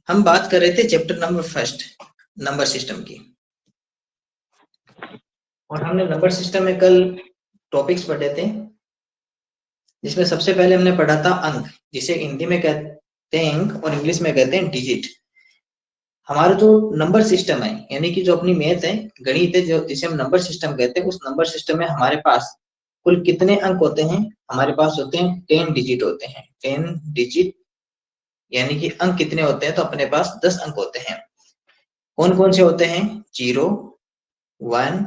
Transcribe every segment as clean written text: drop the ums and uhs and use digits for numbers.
हम बात कर रहे थे chapter number first number system की, और हमने नंबर सिस्टम में कल टॉपिक्स पढ़े थे, जिसमें सबसे पहले हमने पढ़ा था अंक, जिसे हिंदी में कहते हैं अंक और इंग्लिश में कहते हैं डिजिट। हमारा जो नंबर सिस्टम है, यानी कि जो अपनी मैथ है, गणित है, जो जिसे हम नंबर सिस्टम कहते हैं, उस नंबर सिस्टम में हमारे पास कुल कितने अंक होते हैं? हमारे पास होते हैं 10 डिजिट होते हैं। 10 डिजिट यानी कि अंक कितने होते हैं? तो अपने पास 10 अंक होते हैं। कौन कौन से होते हैं? 0, 1,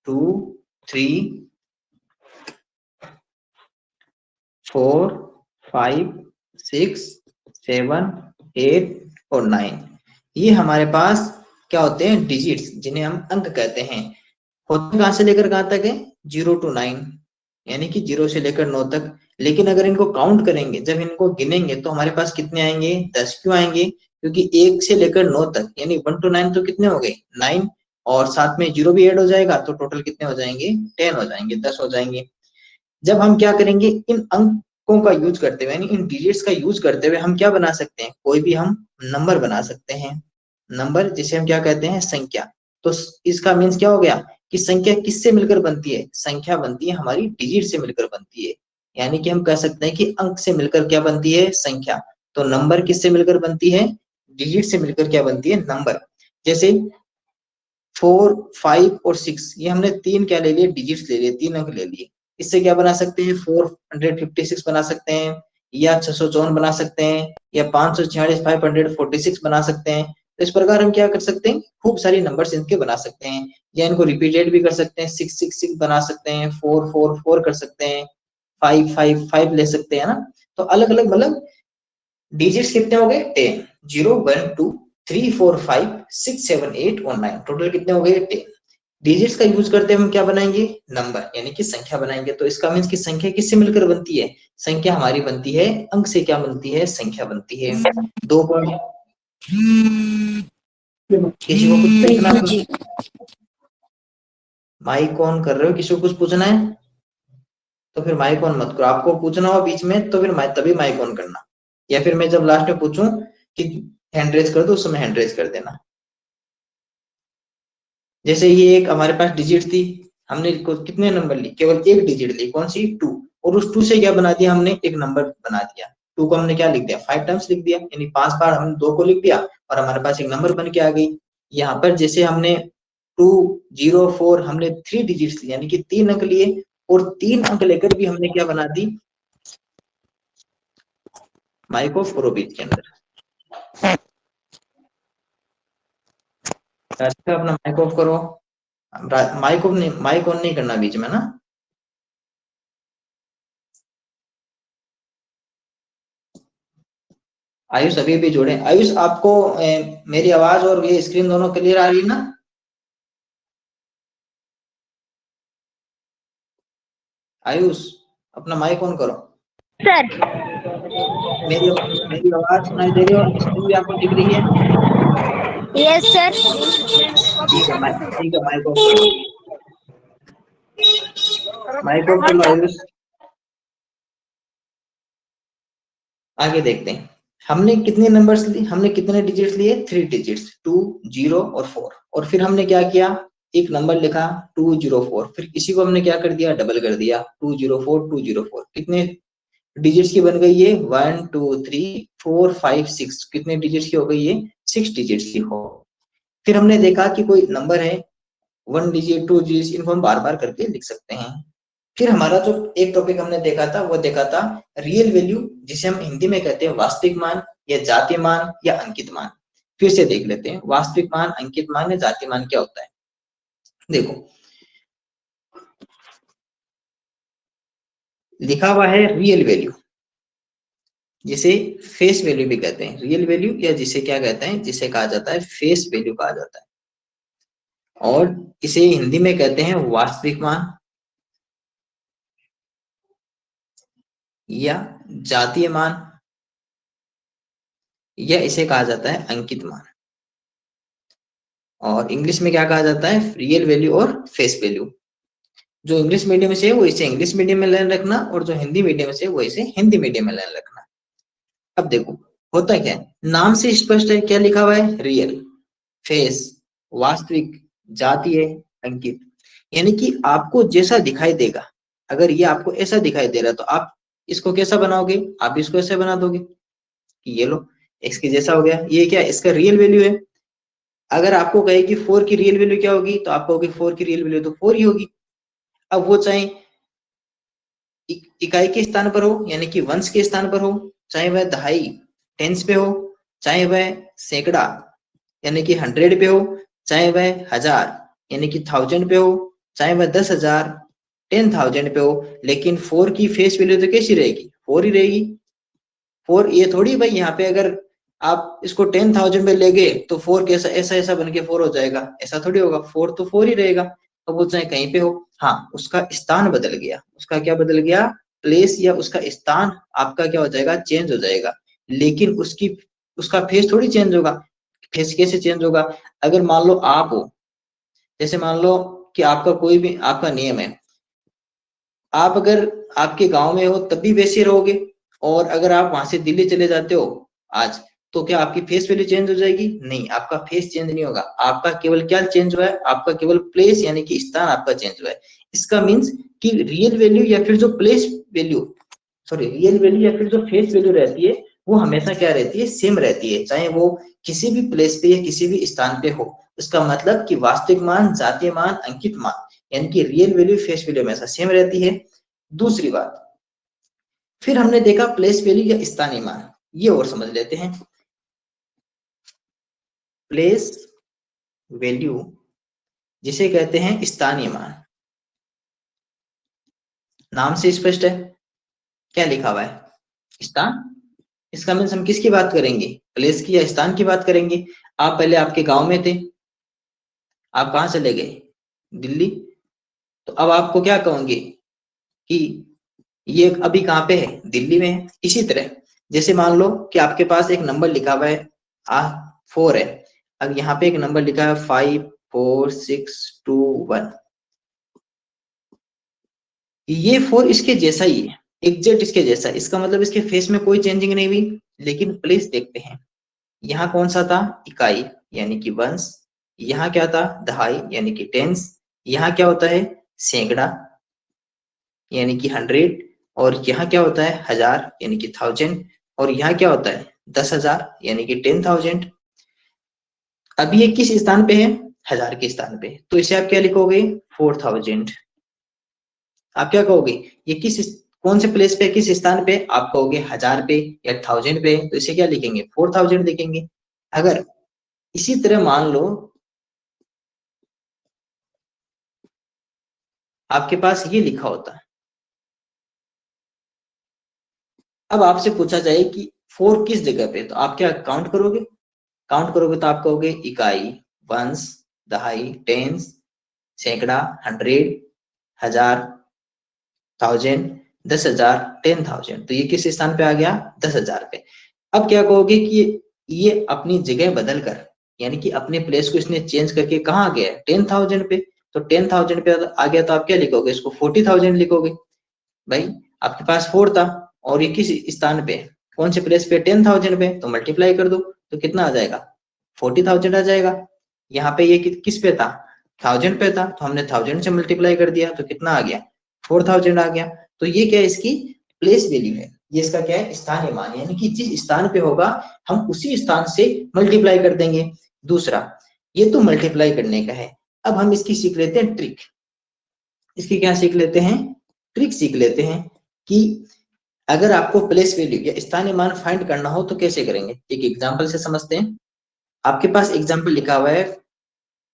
2, 3, 4, 5, 6, 7, 8 और 9। ये हमारे पास क्या होते हैं? डिजिट्स, जिन्हें हम अंक कहते हैं। होते कहां से लेकर कहां तक है? 0 to 9, यानी कि 0 से लेकर 9 तक। लेकिन अगर इनको काउंट करेंगे, जब इनको गिनेंगे, तो हमारे पास कितने आएंगे? 10। क्यों आएंगे? क्योंकि 1 से लेकर 9 तक, यानी 1 to 9 तो कितने हो गए? 9, और साथ में 0 भी ऐड हो जाएगा, तो टोटल कितने हो जाएंगे? 10 हो जाएंगे, 10 हो जाएंगे। जब हम क्या करेंगे, इन अंकों का यूज करते हुए, यानी इन डिजिट्स का यूज करते हुए हम क्या बना सकते हैं? कोई भी हम नंबर बना सकते हैं। नंबर जिसे हम क्या कहते हैं? संख्या। तो इसका मीन्स क्या हो गया कि संख्या किससे मिलकर बनती है? संख्या बनती है हमारी डिजिट से मिलकर बनती है। यानी कि हम कह सकते हैं कि अंक से मिलकर क्या बनती है? संख्या। तो नंबर किससे मिलकर बनती है? डिजिट से मिलकर क्या बनती है? नंबर। जैसे 4, 5 और 6, ये हमने तीन क्या ले लिए? डिजिट्स ले लिए, 3 अंक ले लिए। इससे क्या बना सकते हैं? 456 बना सकते हैं, या 654 बना सकते हैं, या 546 546 बना सकते हैं। तो इस प्रकार हम क्या कर सकते हैं? खूब सारी नंबर्स इनके बना सकते हैं, या इनको रिपीटेड भी कर सकते हैं। 666 बना सकते हैं, 444 कर सकते हैं, 555 ले सकते हैं ना। तो अलग अलग मतलब डिजिट्स कितने हो गए? 10। 0, 1, 2, 3, 4, 5, 6, 7, 8 और 9, टोटल कितने हो गए? 10। डिजिट्स का यूज करते हम क्या बनाएंगे? नंबर, यानी कि संख्या बनाएंगे। तो इसका मीन्स कि संख्या किससे मिलकर बनती है? संख्या हमारी बनती है अंक से। क्या बनती है? संख्या बनती है। 2 पॉइंट। किसी को कुछ पूछना? माइक ऑन कर रहे हो? किसी को कुछ पूछना है तो फिर माइक ऑन मत करो। आपको पूछना हो बीच में तो फिर तभी माइक ऑन करना, या फिर मैं जब लास्ट में पूछूं कि हैंड रेज कर दो, उस समय हैंड रेज कर देना। जैसे ये एक हमारे पास डिजिट थी, हमने कितने नंबर ली? केवल एक डिजिट ली, कौन सी? 2। और उस 2 से क्या बना दिया हमने? एक नंबर बना दिया। 2 को हमने क्या लिख दिया? 5 टाइम्स लिख दिया, यानी 5 बार हमने 2 को लिख दिया और हमारे पास एक नंबर बन के आ गई। यहाँ पर जैसे हमने 2, 0, 4 हमने 3 डिजिट्स लिए, यानी कि 3 अंक लिए, और 3 अंक लेकर भी हमने क्या बना दी? माइक ऑफ करो बीच के अंदर, अपना माइक ऑफ करो। माइक ऑफ नहीं, माइक ऑन नहीं करना बीच में ना। आयुष अभी भी जुड़े। आयुष, आपको मेरी आवाज और ये स्क्रीन दोनों क्लियर आ रही है ना? आयुष, अपना माइक ऑन करो। सर, मेरी मेरी आवाज सुनाई दे रही है और स्क्रीन भी आपको दिख रही है? Yes sir. ठीक है, माइक ऑफ कर लो। माइक ऑफ कर लो आयुष। आगे देखते हैं, हमने कितने नंबर्स लिए? हमने कितने डिजिट्स लिए? 3 डिजिट्स, 2, 0 और 4। और फिर हमने क्या किया? एक नंबर लिखा 204, फिर इसी को हमने क्या कर दिया? डबल कर दिया, 204 204। कितने डिजिट्स की बन गई ये? 1, 2, 3, 4, 5, 6। कितने डिजिट्स की हो गई ये? 6 डिजिट्स की हो। फिर हमने देखा कि कोई नंबर है 1 डिजिट, 2 डिजिट, इनको हम बार बार करके लिख सकते हैं। फिर हमारा जो एक टॉपिक हमने देखा था, वो देखा था रियल वैल्यू, जिसे हम हिंदी में कहते हैं वास्तविक मान, या जातीय मान, या अंकित मान। फिर से देख लेते हैं, वास्तविक मान, अंकित मान या जातीय मान क्या होता है। देखो, लिखा हुआ है रियल वैल्यू, जिसे फेस वैल्यू भी कहते हैं। रियल वैल्यू, या जिसे क्या कहते हैं? जिसे कहा जाता है फेस वैल्यू कहा जाता है, और इसे हिंदी में कहते हैं वास्तविक मान, या जातीय मान, या इसे कहा जाता है अंकित मान। और इंग्लिश में क्या कहा जाता है? रियल वैल्यू और फेस वैल्यू। जो इंग्लिश मीडियम से है वो इसे इंग्लिश मीडियम में लर्न रखना, और जो हिंदी मीडियम से वो इसे हिंदी मीडियम में लर्न रखना। अब देखो, होता क्या है, नाम से स्पष्ट है, क्या लिखा हुआ है, रियल, फेस, वास्तविक, जातीय, अंकित। यानी कि आपको जैसा दिखाई देगा, अगर ये आपको ऐसा दिखाई दे रहा है तो आप इसको कैसा बनाओगे, आप इसको ऐसे बना दोगे कि ये लो इसके जैसा हो गया, ये क्या है, इसका रियल वैल्यू है। अगर आपको कहे कि 4 की रियल वैल्यू क्या होगी, तो आप कहोगे 4 की रियल वैल्यू तो 4 ही होगी। अब वो चाहे इकाई के स्थान पर हो यानी कि वंश के स्थान पर हो, चाहे वह दहाई टेंस पे हो, चाहे वह सैकड़ा यानी कि 100 पे हो, चाहे वह हजार यानी कि 1000 पे हो, चाहे वह 10,000 10,000 पे हो, लेकिन 4 की फेस वैल्यू तो कैसी रहेगी, 4 ही रहेगी। 4 ये थोड़ी भाई यहाँ पे अगर आप इसको 10,000 में ले गए तो 4 कैसा ऐसा ऐसा बन के 4 हो जाएगा, ऐसा थोड़ी होगा, 4 तो 4 ही रहेगा। अब वो चाहे कहीं पे हो, हाँ उसका स्थान बदल गया, उसका क्या बदल गया, प्लेस या उसका स्थान आपका क्या हो जाएगा, चेंज हो जाएगा, लेकिन उसकी उसका फेस थोड़ी चेंज होगा। फेस कैसे चेंज होगा, अगर मान लो आप हो, जैसे मान लो कि आपका कोई भी आपका नियम है, आप अगर आपके गांव में हो तब भी वैसे रहोगे, और अगर आप वहां से दिल्ली चले जाते हो आज, तो क्या आपकी फेस वैल्यू चेंज हो जाएगी, नहीं आपका फेस चेंज नहीं होगा, आपका केवल क्या चेंज हुआ है, आपका केवल प्लेस यानी कि स्थान आपका चेंज हुआ है। इसका मीन्स कि रियल वैल्यू या फिर जो place value, sorry real value या फिर जो फेस वैल्यू रहती है वो हमेशा क्या रहती है, सेम रहती है, चाहे वो किसी भी प्लेस पे या किसी भी स्थान पे हो। इसका मतलब कि वास्तविक मान, जातीय मान, अंकित मान, यानी कि रियल वैल्यू फेस वैल्यू हमेशा सेम रहती है। दूसरी बात, फिर हमने देखा प्लेस वैल्यू या स्थानीय मान, ये और समझ लेते हैं। प्लेस वैल्यू जिसे कहते हैं स्थानीय मान, नाम से स्पष्ट है, क्या लिखा हुआ है, स्थान। इसका मीन्स हम किसकी बात करेंगे, प्लेस की या स्थान की बात करेंगे। आप पहले आपके गांव में थे, आप कहां चले गए, दिल्ली, तो अब आपको क्या कहोगे कि ये अभी कहाँ पे है, दिल्ली में है। इसी तरह जैसे मान लो कि आपके पास एक नंबर लिखा हुआ है 4 है, अब यहाँ पे एक नंबर लिखा है 54621, ये 4 इसके जैसा ही है, एग्जैक्ट इसके जैसा, इसका मतलब इसके फेस में कोई चेंजिंग नहीं हुई। लेकिन प्लेस देखते हैं, यहाँ कौन सा था, इकाई यानी कि वंश, यहाँ क्या था, दहाई यानी कि टेंस, यहाँ क्या होता है, सैकड़ा यानी कि 100, और यहाँ क्या होता है, हजार यानी कि 1000, और यहाँ क्या होता है, 10,000 यानी कि 10,000। अब ये किस स्थान पे है, हजार के स्थान पे, तो इसे आप क्या लिखोगे, 4000। आप क्या कहोगे, ये किस कौन से प्लेस पे, किस स्थान पे, आप कहोगे हजार पे या 1000 पे, तो इसे क्या लिखेंगे, 4000 लिखेंगे। अगर इसी तरह मान लो आपके पास ये लिखा होता, अब आपसे पूछा जाए कि 4 किस जगह पे, तो आप क्या काउंट करोगे, काउंट करोगे तो आप कहोगे इकाई, वंश, दहाई, टेंस, सैकड़ा, 100, हजार, 1000, 10,000, 10,000, तो ये किस स्थान पे आ गया, 10,000 पे। अब क्या कहोगे कि ये अपनी जगह बदल कर यानी कि अपने प्लेस को इसने चेंज करके कहाँ आ गया, 10,000 पे, तो 10,000 पे आ गया तो आप क्या लिखोगे, इसको 40,000 लिखोगे। भाई आपके पास 4 था और ये किस स्थान पे, कौन से प्लेस पे, 10,000 पे, तो मल्टीप्लाई कर दो तो कितना आ जाएगा, 40,000 आ जाएगा। यहाँ पे ये किस पे था, 1000 पे था, तो हमने 1000 से मल्टीप्लाई कर दिया तो कितना आ गया, 4000 आ गया। तो ये क्या है, इसकी प्लेस वैल्यू है, ये इसका क्या है, स्थानीय मान, यानी कि जिस स्थान पे होगा हम उसी स्थान से मल्टीप्लाई कर देंगे। दूसरा, ये तो मल्टीप्लाई करने का है, अब हम इसकी सीख लेते हैं ट्रिक। इसकी क्या सीख लेते हैं, ट्रिक सीख लेते हैं कि अगर आपको प्लेस वैल्यू या स्थानीय मान फाइंड करना हो तो कैसे करेंगे, एक एग्जांपल से समझते हैं। आपके पास एग्जांपल लिखा हुआ है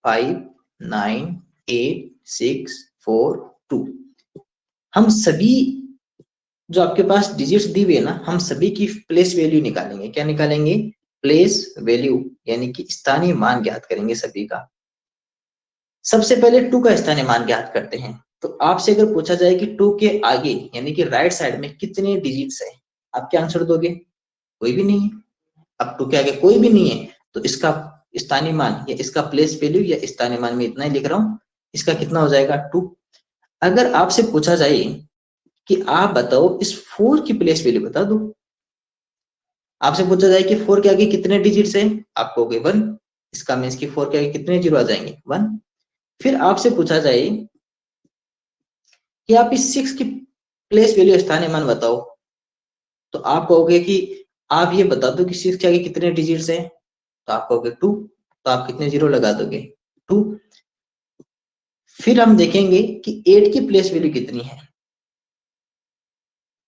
59864 हम सभी जो आपके पास डिजिट्स दी हुई है ना, हम सभी की प्लेस वैल्यू निकालेंगे, क्या निकालेंगे, प्लेस वैल्यू यानी कि स्थानीय मान ज्ञात करेंगे सभी का। सबसे पहले 2 का स्थानीय मान ज्ञात करते हैं। तो आपसे अगर पूछा जाए कि 2 के आगे यानी कि राइट साइड में कितने डिजिट्स है, आप क्या आंसर दोगे, कोई भी नहीं है। अब 2 के आगे कोई भी नहीं है तो इसका स्थानीय मान या इसका प्लेस वैल्यू या स्थानीय मान में इतना ही लिख रहा हूं, इसका कितना हो जाएगा, 2। अगर आपसे पूछा जाए कि आप बताओ इस 4 की प्लेस वैल्यू बता दो, आपसे पूछा जाए कि 4 के आगे कितने डिजिट्स है, आप कहोगे 1, इसका मीन्स कि 4 के आगे कितने जीरो आ जाएंगे 1। फिर आपसे पूछा जाए कि आप इस 6 की प्लेस वैल्यू स्थानीय मान बताओ, तो आप कहोगे कि आप ये बता दो कि 6 के आगे कितने डिजिट्स है, तो आप कहोगे 2, तो आप कितने जीरो लगा दोगे 2। फिर हम देखेंगे कि 8 की प्लेस वैल्यू कितनी है,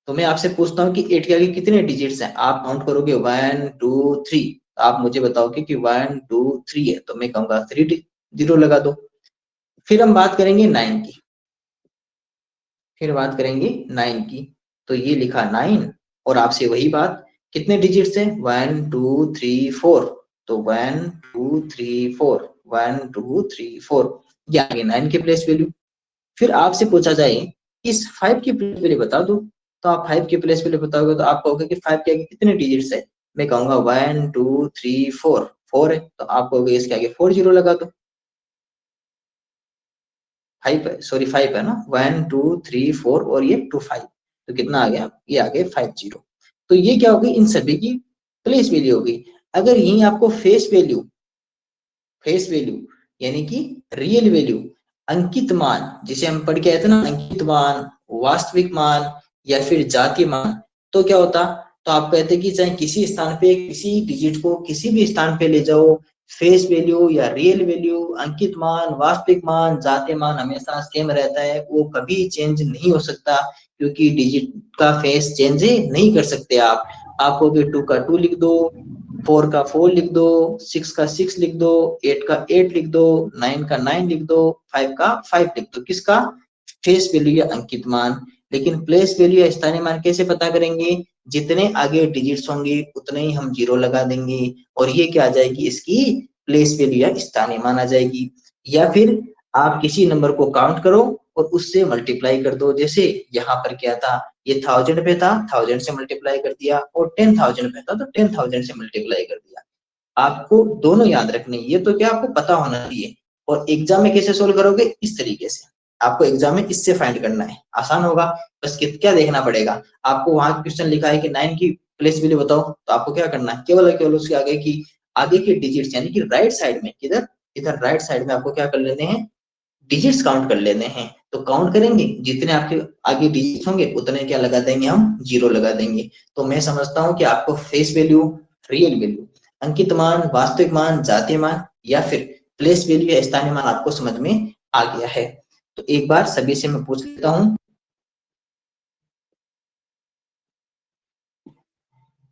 तो मैं आपसे पूछता हूँ कि 8 के आगे कितने डिजिट्स हैं, आप काउंट करोगे 1 2 3, आप मुझे बताओगे कि 1 2 3 है, तो मैं कहूंगा 3 जीरो लगा दो। फिर हम बात करेंगे 9 की, फिर बात करेंगे 9 की, तो ये लिखा 9, और आपसे वही बात, कितने डिजिट्स है 1 2 3 4, तो 1 2 3 4 1 2 3 4, ये आ गई 9 की प्लेस वैल्यू। फिर आपसे पूछा जाए इस 5 की प्लेस वैल्यू बता दो, तो आप 5 की प्लेस वैल्यू बताओगे, तो आप कहोगे कि 5 के आगे कितने डिजिट्स है, मैं कहूंगा 1 2 3 4 4 है, तो आप कहोगे इसके आगे 4 जीरो लगा दो। 5 है, सॉरी 5 है ना, 1 2 3 4 और ये 2 5, तो कितना आ गया, ये आ गया 5 जीरो। तो ये क्या होगी, इन सभी की प्लेस वैल्यू होगी। अगर यही आपको फेस वैल्यू यानी कि रियल वैल्यू, अंकित मान, जिसे हम पढ़ के आए थे ना, अंकित मान, वास्तविक मान या फिर जातीय मान, तो क्या होता, तो आप कहते कि चाहे किसी स्थान पे किसी डिजिट को किसी भी स्थान पे ले जाओ, फेस वैल्यू या रियल वैल्यू, अंकित मान, वास्तविक मान, जातीय मान हमेशा सेम रहता है, वो कभी चेंज नहीं हो सकता, क्योंकि डिजिट का फेस चेंज नहीं कर सकते आप कहोगे 2 का 2 लिख दो, 4 का 4 लिख दो, 6 का 6 लिख दो, 8 का 8 लिख दो, 9 का 9 लिख दो, 5 का 5 लिख दो, किसका, फेस वैल्यू या अंकित मान। लेकिन प्लेस वैल्यू या स्थानीय मान कैसे पता करेंगे, जितने आगे डिजिट्स होंगे उतने ही हम जीरो लगा देंगे, और ये क्या आ जाएगी, इसकी प्लेस वैल्यू या स्थानीय मान आ जाएगी। या फिर आप किसी नंबर को काउंट करो और उससे मल्टीप्लाई कर दो, जैसे यहाँ पर क्या था, ये 1000 पे था, 1000 से मल्टीप्लाई कर दिया, और 10,000 पे था तो 10,000 से मल्टीप्लाई कर दिया। आपको दोनों याद रखने, ये तो क्या आपको पता होना चाहिए। और एग्जाम में कैसे सोल्व करोगे, इस तरीके से आपको एग्जाम में इससे फाइंड करना है, आसान होगा। बस क्या देखना पड़ेगा, आपको वहां क्वेश्चन लिखा है कि 9 की प्लेस वैल्यू बताओ, तो आपको क्या करना है, केवल केवल उसके आगे की आगे के डिजिट्स यानी कि राइट साइड में, किधर, इधर राइट साइड में आपको क्या कर लेने हैं, डिजिट्स काउंट कर लेने हैं। तो काउंट करेंगे, जितने आपके आगे डिजिट्स होंगे उतने क्या लगा देंगे, हम जीरो लगा देंगे। तो मैं समझता हूँ कि आपको फेस वैल्यू, रियल वैल्यू, अंकित मान, वास्तविक मान, जातीय मान या फिर प्लेस वैल्यू या स्थानीय मान आपको समझ में आ गया है। तो एक बार सभी से मैं पूछ लेता हूँ,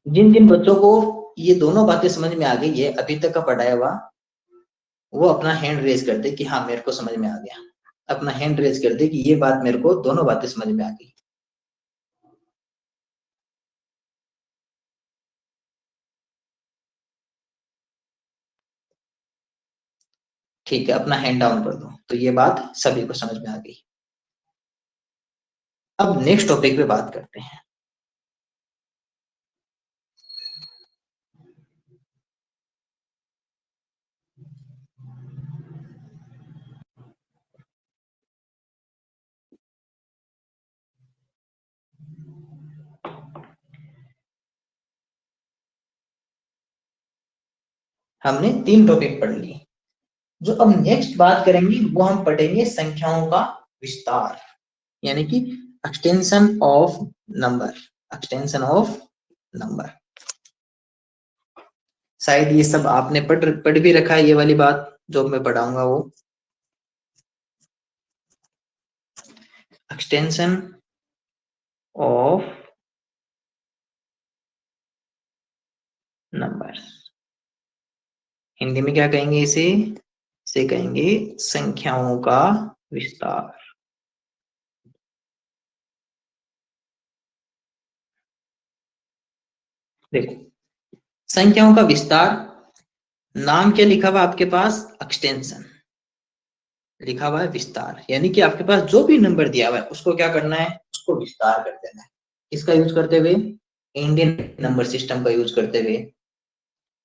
जिन जिन बच्चों को ये दोनों बातें समझ में आ गई है अभी तक का पढ़ाया हुआ, वो अपना हैंड रेज कर दे कि हाँ मेरे को समझ में आ गया, अपना हैंड रेज कर दे कि ये बात मेरे को दोनों बातें समझ में आ गई। ठीक है, अपना हैंड डाउन कर दो, तो ये बात सभी को समझ में आ गई। अब नेक्स्ट टॉपिक पे बात करते हैं। हमने 3 टॉपिक पढ़ लिए, जो अब नेक्स्ट बात करेंगे वो हम पढ़ेंगे संख्याओं का विस्तार, यानी कि extension of number, extension of number. शायद ये सब आपने पढ़ भी रखा है, ये वाली बात जो मैं पढ़ाऊंगा वो एक्सटेंशन ऑफ नंबर, हिंदी में क्या कहेंगे इसे कहेंगे संख्याओं का विस्तार। देखो, संख्याओं का विस्तार, नाम क्या लिखा हुआ आपके पास, एक्सटेंशन, लिखा हुआ है विस्तार, यानी कि आपके पास जो भी नंबर दिया हुआ है उसको क्या करना है, उसको विस्तार कर देना है। इसका यूज करते हुए, इंडियन नंबर सिस्टम का यूज करते हुए,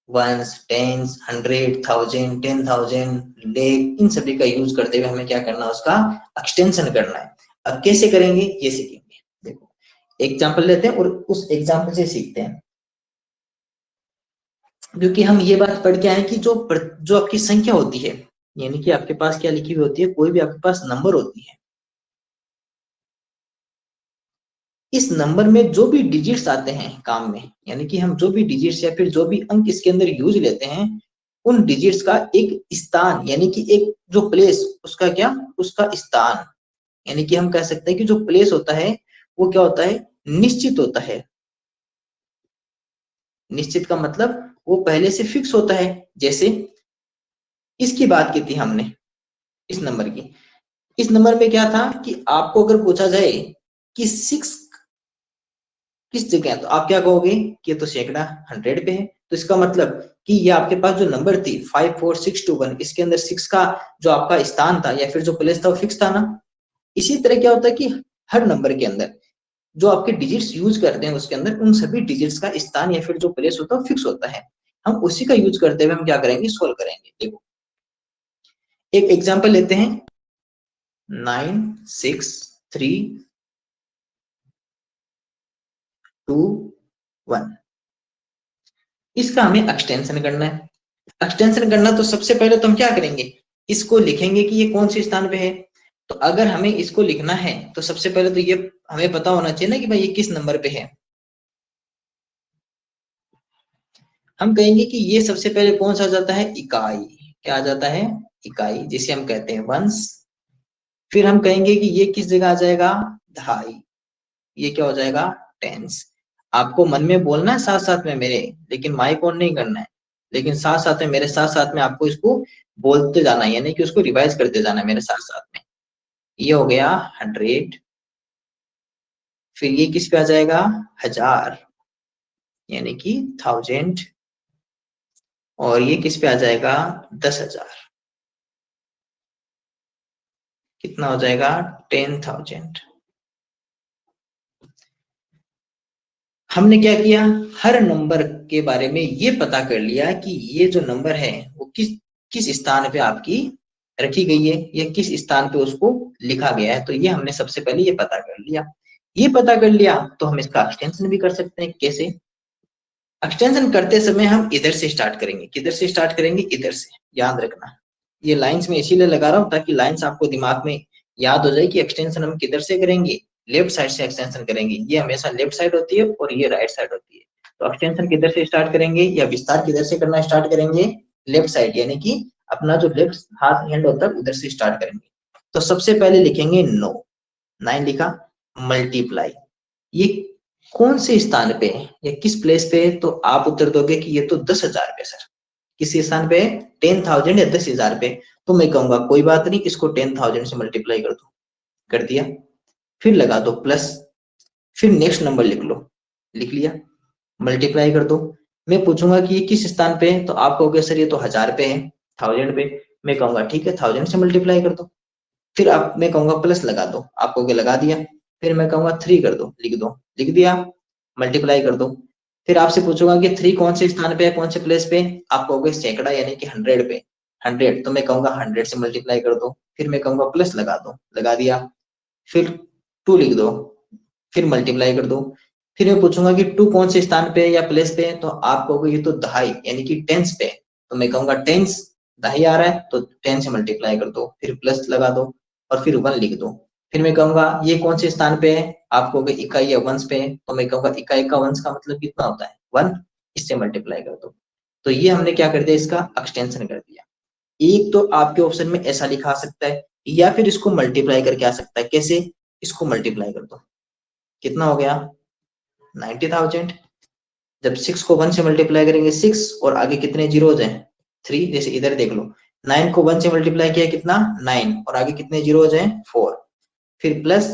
वंस, टेंस, 100, 1000, 10,000, लेख, इन सभी का यूज करते हुए हमें क्या करना है, उसका एक्सटेंशन करना है। अब कैसे करेंगे ये सीखेंगे। देखो, एग्जाम्पल लेते हैं और उस एग्जाम्पल से सीखते हैं। क्योंकि हम ये बात पढ़ के आए कि जो आपकी संख्या होती है, यानी कि आपके पास क्या लिखी हुई होती है, कोई भी आपके पास नंबर होती है, इस नंबर में जो भी डिजिट्स आते हैं काम में, यानी कि हम जो भी डिजिट्स या फिर जो भी अंक इसके अंदर यूज लेते हैं, उन डिजिट्स का एक स्थान, यानी कि एक जो प्लेस, उसका क्या, उसका स्थान, यानी कि हम कह सकते हैं कि जो प्लेस होता है वो क्या होता है, निश्चित होता है। निश्चित का मतलब वो पहले से फिक्स होता है। जैसे इसकी बात की थी हमने, इस नंबर की, इस नंबर में क्या था कि आपको अगर पूछा जाए कि 6 किस जगह है, तो आप क्या कहोगे कि ये तो सैकड़ा 100 पे है। तो इसका मतलब कि ये आपके पास जो नंबर थी 54621, इसके अंदर 6 का जो आपका स्थान था या फिर जो प्लेस था वो फिक्स था ना। इसी तरह क्या होता है कि हर नंबर के अंदर जो आपके डिजिट्स यूज करते हैं उसके अंदर उन सभी डिजिट्स का स्थान या फिर जो प्लेस होता है फिक्स होता है। हम उसी का यूज करते हुए हम क्या करेंगे, सोल्व करेंगे। देखो एक एग्जांपल लेते हैं, 96321, इसका हमें एक्सटेंशन करना है। एक्सटेंशन करना तो सबसे पहले तो हम क्या करेंगे, इसको लिखेंगे कि ये कौन से स्थान पे है। तो अगर हमें इसको लिखना है तो सबसे पहले तो ये हमें पता होना चाहिए ना कि भाई ये किस नंबर पे है। हम कहेंगे कि ये सबसे पहले कौन सा आ जाता है, इकाई। क्या आ जाता है, इकाई, जिसे हम कहते हैं वंस। फिर हम कहेंगे कि ये किस जगह आ जाएगा, दहाई। ये क्या हो जाएगा, टेंस। आपको मन में बोलना है साथ साथ में मेरे, लेकिन माइक ऑन नहीं करना है, लेकिन साथ साथ में मेरे साथ साथ में आपको इसको बोलते जाना है, यानी कि उसको रिवाइज करते जाना है मेरे साथ साथ में। ये हो गया 100। फिर ये किस पे आ जाएगा, 1000, यानी कि 1000। और ये किस पे आ जाएगा, 10,000। कितना हो जाएगा, 10,000। हमने क्या किया, हर नंबर के बारे में ये पता कर लिया कि ये जो नंबर है वो किस किस स्थान पे आपकी रखी गई है, या किस स्थान पे उसको लिखा गया है। तो ये हमने सबसे पहले ये पता कर लिया। ये पता कर लिया तो हम इसका एक्सटेंशन भी कर सकते हैं। कैसे, एक्सटेंशन करते समय हम इधर से स्टार्ट करेंगे। किधर से स्टार्ट करेंगे, इधर से, याद रखना। ये लाइंस में इसीलिए लगा रहा हूं ताकि लाइंस आपको दिमाग में याद हो जाए कि एक्सटेंशन हम किधर से करेंगे, लेफ्ट साइड से एक्सटेंशन करेंगे। ये हमेशा लेफ्ट साइड होती है और ये राइट साइड होती है। तो एक्सटेंशन किधर से स्टार्ट करेंगे या विस्तार किधर से करना स्टार्ट करेंगे, लेफ्ट साइड, यानी कि अपना जो लेफ्ट हाथ हैंड होता है उधर से स्टार्ट करेंगे। तो सबसे पहले लिखेंगे 9, 9 लिखा, मल्टीप्लाई, ये कौन से स्थान पे है या किस प्लेस पे है, तो आप उत्तर दोगे कि ये तो 10,000 पे सर। किस स्थान पे है, 10,000 या 10,000 पे। तो मैं कहूंगा कोई बात नहीं, इसको 10,000 से मल्टीप्लाई कर दो। कर दिया, फिर लगा दो प्लस, फिर नेक्स्ट नंबर लिख लो, लिख लिया, मल्टीप्लाई कर दो। मैं पूछूंगा कि ये किस स्थान पे है, तो आप कहोगे सर ये तो 1000 पे है, 1000 पे। मैं कहूंगा ठीक है, 1000 से मल्टीप्लाई कर दो। फिर आप, मैं कहूंगा प्लस लगा दो, आप कहोगे लगा दिया। फिर मैं कहूंगा 3 कर दो, लिख दो, लिख दिया, मल्टीप्लाई कर दो। फिर आपसे पूछूंगा कि 3 कौन से स्थान पे है, कौन से प्लेस पे, आप कहोगे सैकड़ा यानी कि 100 पे, 100। तो मैं कहूंगा 100 से मल्टीप्लाई कर दो। फिर मैं कहूंगा प्लस लगा दो, लगा दिया। फिर 2 लिख दो, फिर मल्टीप्लाई कर दो। फिर मैं पूछूंगा कि 2 कौन से स्थान पे है या प्लेस पे है, तो आप कहोगे ये तो दहाई यानी कि टेंस पे। तो मैं कहूंगा टेंस, दहाई आ रहा है तो 10 से मल्टीप्लाई कर दो, फिर प्लस लगा दो और फिर 1 लिख दो। फिर मैं कहूंगा ये कौन से स्थान पे है, आप कहोगे इकाई या वंश पे है। तो मैं कहूंगा इकाई का वंश का मतलब कितना होता है, 1, इससे मल्टीप्लाई कर दो। तो ये हमने क्या कर दिया, इसका एक्सटेंशन कर दिया। एक तो आपके ऑप्शन में ऐसा लिखा सकता है, या फिर इसको मल्टीप्लाई करके आ सकता है। कैसे, इसको मल्टीप्लाई कर दो, कितना हो गया, 90,000। जब 6 को 1 से मल्टीप्लाई करेंगे 6, और आगे कितने जीरोज हैं, 3। जैसे इधर देख लो, 9 को 1 से मल्टीप्लाई किया कितना, 9, और आगे कितने जीरोज हैं, 4। फिर प्लस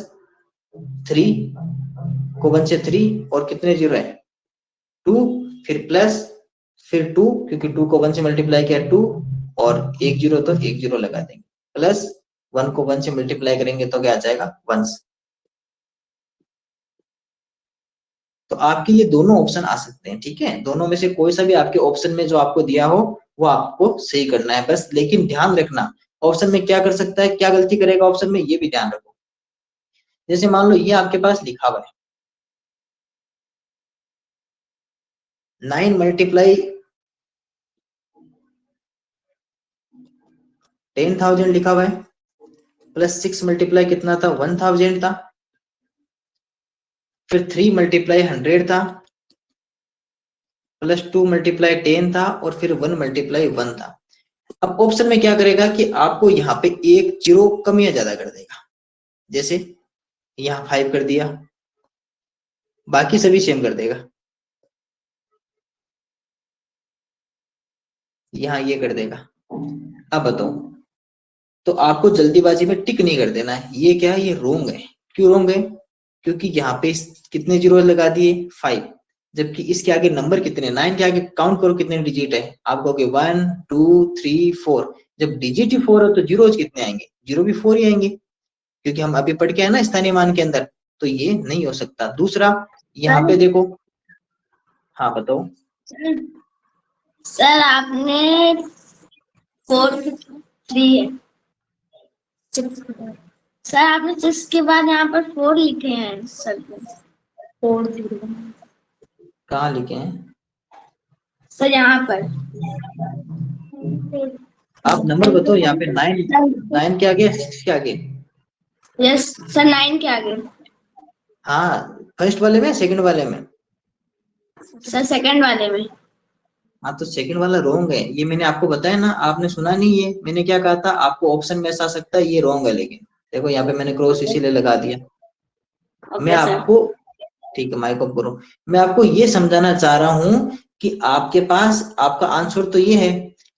3 को 1 से 3, और कितने जीरो है, 2। फिर प्लस, फिर 2, क्योंकि 2 को 1 से मल्टीप्लाई किया 2, और एक जीरो तो एक जीरो लगा देंगे, प्लस 1 को 1 से मल्टीप्लाई करेंगे तो क्या आ जाएगा, 1। तो आपके ये दोनों ऑप्शन आ सकते हैं, ठीक है। दोनों में से कोई सा भी आपके ऑप्शन में जो आपको दिया हो वो आपको सही करना है बस। लेकिन ध्यान रखना, ऑप्शन में क्या कर सकता है, क्या गलती करेगा ऑप्शन में, ये भी ध्यान रखो। जैसे मान लो ये आपके पास लिखा हुआ है 9 मल्टीप्लाई 10,000 लिखा हुआ है, प्लस 6 मल्टीप्लाई कितना था, 1000 था, फिर 3 मल्टीप्लाई 100 था, प्लस 2 मल्टीप्लाई 10 था, और फिर 1 मल्टीप्लाई 1 था। अब ऑप्शन में क्या करेगा कि आपको यहाँ पे एक जीरो कम या ज्यादा कर देगा, जैसे यहाँ 5 कर दिया, बाकी सभी सेम कर देगा, यहाँ ये कर देगा। अब बताओ, तो आपको जल्दीबाजी में टिक नहीं कर देना है, ये क्या है, ये रोंग है। क्यों रोंग है, क्योंकि यहाँ पे कितने जीरो लगा दिए, 5, जबकि इसके आगे नंबर कितने, 9 के आगे काउंट करो कितने डिजिट है, आप कहोगे 1 2 3 4, जब डिजिट ही 4 है तो जीरोज कितने आएंगे, जीरो भी 4 ही आएंगे, क्योंकि हम अभी पढ़ के आए ना स्थानीय मान के अंदर, तो ये नहीं हो सकता। दूसरा यहाँ पे देखो, हाँ बताओ सर आपने 4 3 सर आपने 6 के बाद यहाँ पर 4 लिखे हैं सर, 4 कहाँ लिखे हैं सर यहाँ पर, आप नंबर बताओ, यहाँ पे 9 के आगे, 6 के आगे, यस सर 9 के आगे, हाँ फर्स्ट वाले में, सेकंड वाले में, सर सेकंड वाले में। हाँ तो सेकंड वाला रॉन्ग है, ये मैंने आपको बताया ना, आपने सुना नहीं है, मैंने क्या कहा था आपको, ऑप्शन में ऐसा आ सकता है, ये रॉन्ग है, लेकिन देखो यहाँ पे मैंने क्रॉस इसीलिए लगा दिया। मैं आपको, ठीक है माइक ऑफ करो, मैं आपको ये समझाना चाह रहा हूँ कि आपके पास आपका आंसर तो ये है,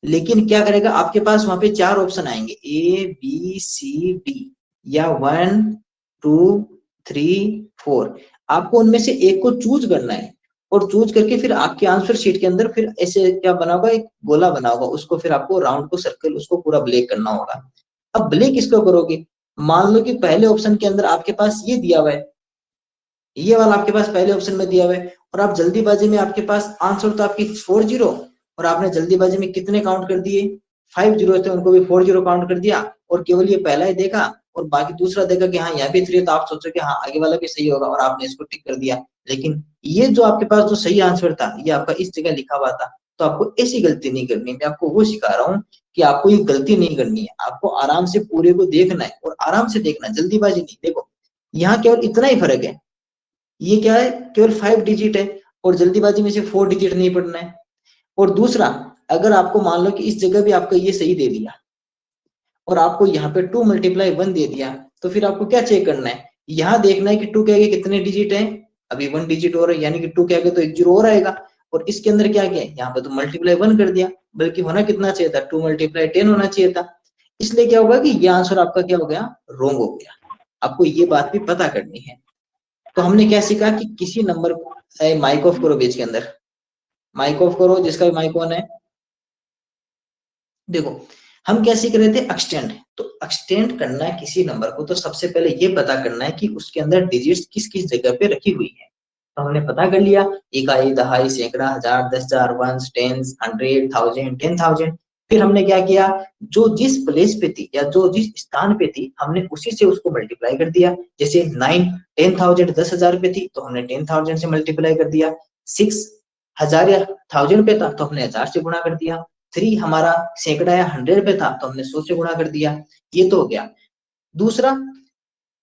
लेकिन क्या करेगा, आपके पास वहां पे 4 ऑप्शन आएंगे, ए बी सी डी, या 1 2 3 4, आपको उनमें से एक को चूज करना है, और चूज करके फिर आपके आंसर शीट के अंदर फिर ऐसे क्या बना होगा, एक गोला बना होगा, उसको फिर आपको राउंड को सर्कल उसको पूरा ब्लैक करना होगा। अब ब्लैक किसको करोगे, मान लो कि पहले ऑप्शन के अंदर आपके पास ये दिया हुआ है, ये वाला आपके पास पहले ऑप्शन में दिया हुआ है, और आप जल्दीबाजी में, आपके पास आंसर तो आपकी 4 जीरो, और आपने जल्दीबाजी में कितने काउंट कर दिए, 5 जीरो थे, उनको भी 4 जीरो काउंट कर दिया, और केवल ये पहला ही देखा, और बाकी दूसरा देखा कि हाँ यहाँ भी 3, तो आप सोचो कि हाँ आगे वाला भी सही होगा, और आपने इसको टिक कर दिया। लेकिन ये जो आपके पास जो सही आंसर था, ये आपका इस जगह लिखा हुआ था, तो आपको ऐसी गलती नहीं करनी। मैं आपको वो सिखा रहा हूँ कि आपको ये गलती नहीं करनी है, आपको आराम से पूरे को देखना है, और आराम से देखना, जल्दीबाजी नहीं। देखो यहाँ केवल इतना ही फर्क है, ये क्या है, केवल 5 डिजिट है, और जल्दीबाजी में से 4 डिजिट नहीं पढ़ना है। और दूसरा, अगर आपको मान लो कि इस जगह भी आपका ये सही दे दिया, और आपको यहाँ पे 2 मल्टीप्लाई 1 दे दिया, तो फिर आपको क्या चेक करना है, यहाँ देखना है कि 2 के आगे कितने डिजिट है, अभी 1 डिजिट और है, यानी कि 2 के आगे तो एक जीरो और आएगा, और इसके अंदर क्या किया, यहाँ पे तो मल्टीप्लाई 1 कर दिया, बल्कि होना कितना चाहिए था, 2 मल्टीप्लाई 10 होना चाहिए था। इसलिए क्या होगा कि ये आंसर आपका क्या हो गया, रॉन्ग हो गया। आपको ये बात भी पता करनी है। तो हमने क्या सीखा कि किसी नंबर, माइक ऑफ करो बीच के अंदर, माइक ऑफ करो जिसका भी माइक ऑन है। देखो हम क्या सीख रहे थे, एक्सटेंड, तो एक्सटेंड करना है किसी नंबर को, तो सबसे पहले ये पता करना है कि उसके अंदर डिजिट्स किस किस जगह पे रखी हुई है। तो हमने पता कर लिया, इकाई, दहाई, सैकड़ा, हजार, 10,000, वंस, टेंस, 100, 1000, 10,000। फिर हमने क्या किया, जो जिस प्लेस पे थी या जो जिस स्थान पे थी, हमने उसी से उसको मल्टीप्लाई कर दिया। जैसे 9 10,000 10,000 पे थी, तो हमने 10,000 से मल्टीप्लाई कर दिया। 6 हजार या 1000 पे था, तो हमने 1000 से गुणा कर दिया। 3 हमारा सैकड़ा या 100 पे था, तो हमने 100 से गुणा कर दिया। ये तो हो गया। दूसरा,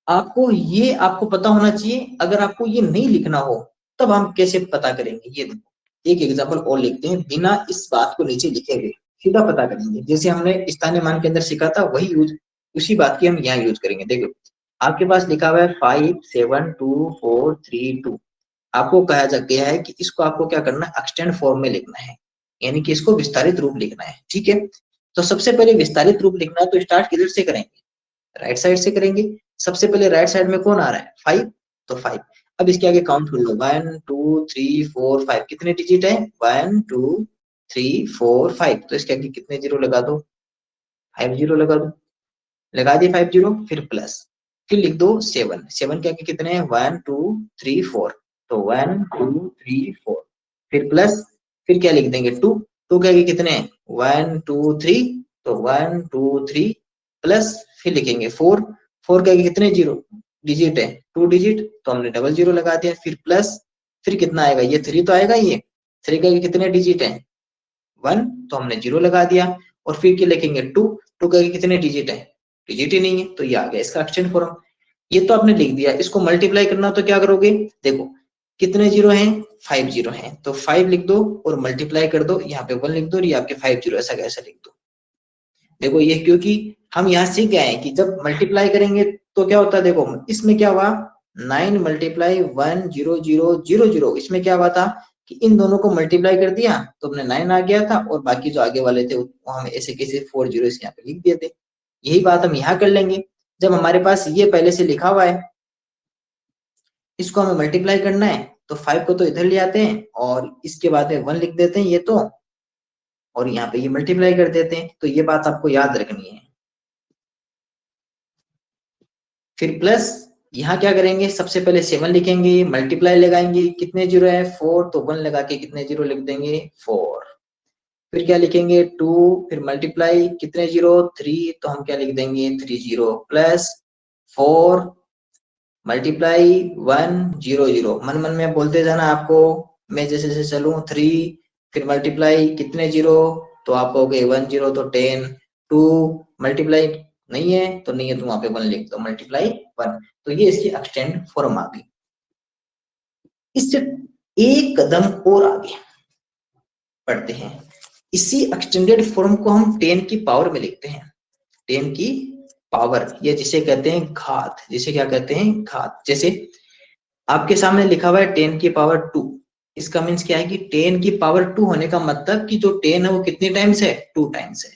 आपको पता होना चाहिए, अगर आपको ये नहीं लिखना हो तब हम कैसे पता करेंगे, ये देखो एक एग्जांपल और लिखते हैं, बिना इस बात को नीचे लिखे हुए सीधा पता करेंगे। जैसे हमने स्थानीय मान के अंदर सीखा था, वही यूज, उसी बात की हम यहाँ यूज करेंगे। देखो आपके पास लिखा हुआ है 5 7 2 4 3 2, आपको कहा जा गया है कि इसको आपको क्या करना है, एक्सटेंड फॉर्म में लिखना है, यानी कि इसको विस्तारित रूप लिखना है। ठीक है, तो सबसे पहले विस्तारित रूप लिखना है, तो स्टार्ट किधर से करेंगे, राइट साइड से करेंगे। सबसे पहले राइट साइड में कौन आ रहा है, 5, तो 5। अब इसके आगे काउंट कर लो, 1 2 3 4 5, कितने डिजिट है, 1 2 3 4 5, तो इसके आगे कितने जीरो लगा दो, 5 जीरो लगा दो, लगा दिए 5 जीरो, फिर प्लस, फिर लिख दो 7, 7 के आगे कितने हैं, 1 2 3 4, तो 1 2 3 4, फिर प्लस, फिर क्या लिख देंगे 2, 2 के आगे कितने हैं, 1 2 3, तो 1 2 3 प्लस, फिर लिखेंगे 4, 4 के आगे कितने जीरो डिजिट है, 2 डिजिट, तो हमने डबल जीरो लगा दिया, फिर प्लस, फिर कितना आएगा, ये 3 तो आएगा, ये 3 के आगे कितने डिजिट है, 1, तो हमने जीरो लगा दिया, और फिर क्या लिखेंगे 2, 2 के कितने डिजिट है, डिजिट ही नहीं है, तो ये आ गया इसका एक्सटेंड फॉर्म। ये तो आपने लिख दिया, इसको मल्टीप्लाई करना तो क्या करोगे, देखो कितने जीरो हैं, 5 जीरो हैं, तो 5 लिख दो और मल्टीप्लाई कर दो, यहाँ पे 1 लिख दो और ये आपके 5 जीरो ऐसा कैसा लिख दो। देखो ये क्योंकि हम यहाँ सीख गए हैं कि जब मल्टीप्लाई करेंगे तो क्या होता है, देखो इसमें क्या हुआ 9 मल्टीप्लाई 1 0 0 0 0, इसमें क्या हुआ था कि इन दोनों को मल्टीप्लाई कर दिया तो अपने 9 आ गया था और बाकी जो आगे वाले थे वो हम ऐसे कैसे 4 जीरो यहाँ पे लिख दिए थे। यही बात हम यहाँ कर लेंगे, जब हमारे पास ये पहले से लिखा हुआ है, इसको हमें मल्टीप्लाई करना है तो 5 को तो इधर ले आते हैं और इसके बाद में 1 लिख देते हैं ये तो, और यहाँ पे ये मल्टीप्लाई कर देते हैं, तो ये बात आपको याद रखनी है। फिर प्लस यहाँ क्या करेंगे, सबसे पहले 7 लिखेंगे, मल्टीप्लाई लगाएंगे, कितने जीरो है 4, तो 1 लगा के कितने जीरो लिख देंगे 4। फिर क्या लिखेंगे 2, फिर मल्टीप्लाई कितने जीरो 3, तो हम क्या लिख देंगे 3 जीरो, प्लस 4 मल्टीप्लाई 1 0 0, मन मन में बोलते जाना आपको, मैं जैसे जैसे चलूं 3, फिर मल्टीप्लाई कितने जीरो, तो आप कहोगे 1 0 तो 10, 2 मल्टीप्लाई नहीं है तो नहीं है तो वहां पे 1 लिख दो, मल्टीप्लाई 1, तो ये इसकी एक्सटेंड फॉर्म आ गई। इससे एक कदम और आगे बढ़ते हैं, इसी एक्सटेंडेड फॉर्म को हम 10 की पावर में लिखते हैं, 10 की पावर, ये जिसे कहते हैं घात, जिसे क्या कहते हैं घात। जैसे आपके सामने लिखा हुआ है 10 की पावर 2, इसका मीन्स क्या है कि 10 की पावर 2 होने का मतलब कि जो 10 है वो कितने टाइम्स है 2 टाइम्स है।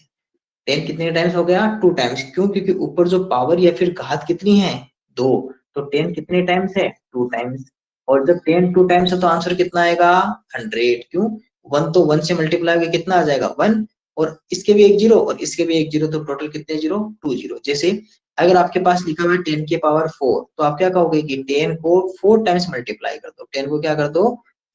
10 कितने टाइम्स हो गया 2 टाइम्स, क्यों, क्योंकि ऊपर जो पावर या फिर घात कितनी है 2, तो 10 कितने टाइम्स है 2 टाइम्स, और जब 10 2 टाइम्स है तो आंसर कितना आएगा 100, क्यों 1 तो 1 से मल्टीप्लाई होकर कितना आ जाएगा 1, और इसके भी एक जीरो और इसके भी एक जीरो, तो टोटल कितने जीरो 2 जीरो। जैसे अगर आपके पास लिखा हुआ है 10 की पावर 4, तो आप क्या कहोगे कि 10 को 4 टाइम्स मल्टीप्लाई कर दो, 10 को क्या कर दो